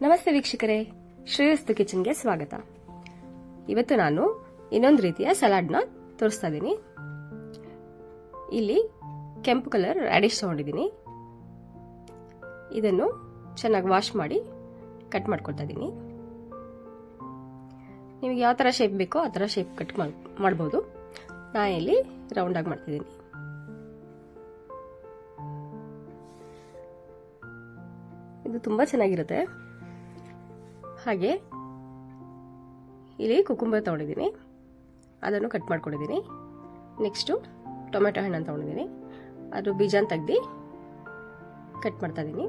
ನಮಸ್ತೆ ವೀಕ್ಷಕರೇ, ಶ್ರೇಯಸ್ತು ಕಿಚನ್ಗೆ ಸ್ವಾಗತ. ಇವತ್ತು ನಾನು ಇನ್ನೊಂದು ರೀತಿಯ ಸಲಾಡ್ನ ತೋರಿಸ್ತಾ ಇದ್ದೀನಿ. ಇಲ್ಲಿ ಕೆಂಪು ಕಲರ್ ರ್ಯಾಡಿಶ್ ತಗೊಂಡಿದ್ದೀನಿ. ಇದನ್ನು ಚೆನ್ನಾಗಿ ವಾಶ್ ಮಾಡಿ ಕಟ್ ಮಾಡ್ಕೊಳ್ತಾ ಇದ್ದೀನಿ. ನಿಮಗೆ ಯಾವ ಥರ ಶೇಪ್ ಬೇಕೋ ಆ ಥರ ಶೇಪ್ ಕಟ್ ಮಾಡ್ಬೋದು. ನಾನು ಇಲ್ಲಿ ರೌಂಡ್ ಆಗಿ ಮಾಡ್ತಿದ್ದೀನಿ. ಇದು ತುಂಬ ಚೆನ್ನಾಗಿರುತ್ತೆ. ಹಾಗೆ ಇಲ್ಲಿ ಕುಕುಂಬರ್ ತೊಗೊಂಡಿದ್ದೀನಿ, ಅದನ್ನು ಕಟ್ ಮಾಡ್ಕೊಂಡಿದ್ದೀನಿ. ನೆಕ್ಸ್ಟು ಟೊಮೆಟೊ ಹಣ್ಣನ್ನು ತೊಗೊಂಡಿದ್ದೀನಿ, ಅದು ಬೀಜನ ತೆಗ್ದು ಕಟ್ ಮಾಡ್ತಾ ಇದ್ದೀನಿ.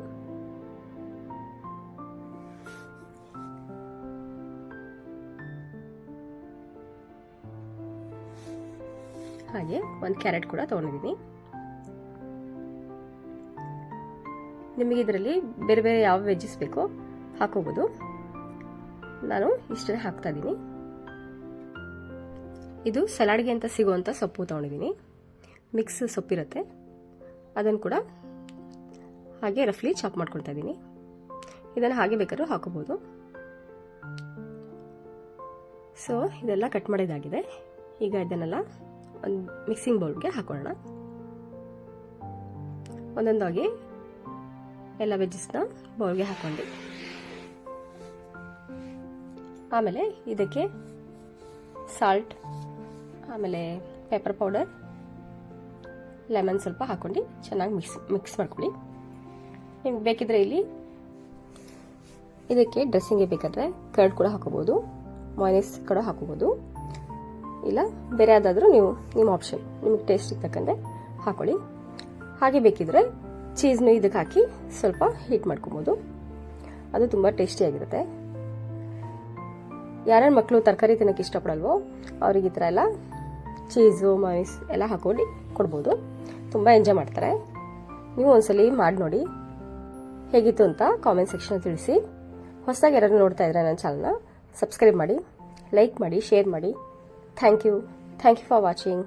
ಹಾಗೆ ಒಂದು ಕ್ಯಾರೆಟ್ ಕೂಡ ತೊಗೊಂಡಿದ್ದೀನಿ. ನಿಮಗೆ ಇದರಲ್ಲಿ ಬೇರೆ ಬೇರೆ ಯಾವ ವೆಜ್ಜಸ್ ಬೇಕೋ ಹಾಕೋಬೋದು. ನಾನು ಇಷ್ಟೇ ಹಾಕ್ತಾ ಇದ್ದೀನಿ. ಇದು ಸಲಾಡ್ಗೆ ಅಂತ ಸಿಗುವಂಥ ಸೊಪ್ಪು ತೊಗೊಂಡಿದ್ದೀನಿ. ಮಿಕ್ಸ್ ಸೊಪ್ಪಿರುತ್ತೆ, ಅದನ್ನು ಕೂಡ ಹಾಗೆ ರಫ್ಲಿ ಚಾಪ್ ಮಾಡ್ಕೊಳ್ತಾ ಇದ್ದೀನಿ. ಇದನ್ನು ಹಾಗೆ ಬೇಕಾದ್ರೂ ಹಾಕೋಬೋದು. ಸೊ ಇದೆಲ್ಲ ಕಟ್ ಮಾಡಿದಾಗಿದೆ. ಈಗ ಇದನ್ನೆಲ್ಲ ಒಂದು ಮಿಕ್ಸಿಂಗ್ ಬೌಲ್ಗೆ ಹಾಕೊಳ್ಳೋಣ. ಒಂದೊಂದಾಗಿ ಎಲ್ಲ ವೆಜ್ಜಸ್ನ ಬೌಲ್ಗೆ ಹಾಕೊಂಡು ಆಮೇಲೆ ಇದಕ್ಕೆ ಸಾಲ್ಟ್, ಆಮೇಲೆ ಪೆಪ್ಪರ್ ಪೌಡರ್, ಲೆಮನ್ ಸ್ವಲ್ಪ ಹಾಕೊಂಡು ಚೆನ್ನಾಗಿ ಮಿಕ್ಸ್ ಮಾಡ್ಕೊಳ್ಳಿ. ನಿಮ್ಗೆ ಬೇಕಿದ್ರೆ ಇಲ್ಲಿ ಇದಕ್ಕೆ ಡ್ರೆಸ್ಸಿಂಗ್ಗೆ ಬೇಕಾದರೆ ಕರ್ಡ್ ಕೂಡ ಹಾಕೋಬೋದು, ಮಯೋನೈಸ್ ಕೂಡ ಹಾಕೋಬೋದು. ಇಲ್ಲ ಬೇರೆ ಯಾವುದಾದ್ರೂ ನೀವು ನಿಮ್ಮ ಆಪ್ಷನ್, ನಿಮಗೆ ಟೇಸ್ಟಿಗೆ ತಕ್ಕಂತೆ ಹಾಕೊಳ್ಳಿ. ಹಾಗೆ ಬೇಕಿದ್ರೆ ಚೀಸ್ನು ಇದಕ್ಕೆ ಹಾಕಿ ಸ್ವಲ್ಪ ಹೀಟ್ ಮಾಡ್ಕೊಬೋದು. ಅದು ತುಂಬ ಟೇಸ್ಟಿಯಾಗಿರುತ್ತೆ. ಯಾರ್ಯಾರು ಮಕ್ಕಳು ತರಕಾರಿ ತಿನ್ನೋಕ್ಕೆ ಇಷ್ಟಪಡಲ್ವೋ ಅವ್ರಿಗೆ ಈ ಥರ ಎಲ್ಲ ಚೀಸು ಮಯೋನೈಸ್ ಎಲ್ಲ ಹಾಕೊಂಡು ಕೊಡ್ಬೋದು. ತುಂಬ ಎಂಜಾಯ್ ಮಾಡ್ತಾರೆ. ನೀವು ಒಂದ್ಸಲಿ ಮಾಡಿ ನೋಡಿ, ಹೇಗಿತ್ತು ಅಂತ ಕಾಮೆಂಟ್ ಸೆಕ್ಷನ್ ತಿಳಿಸಿ. ಹೊಸದಾಗಿ ಯಾರಾದ್ರು ನೋಡ್ತಾ ಇದ್ರೆ ನನ್ನ ಚಾನಲ್ನ ಸಬ್ಸ್ಕ್ರೈಬ್ ಮಾಡಿ, ಲೈಕ್ ಮಾಡಿ, ಶೇರ್ ಮಾಡಿ. Thank you for watching.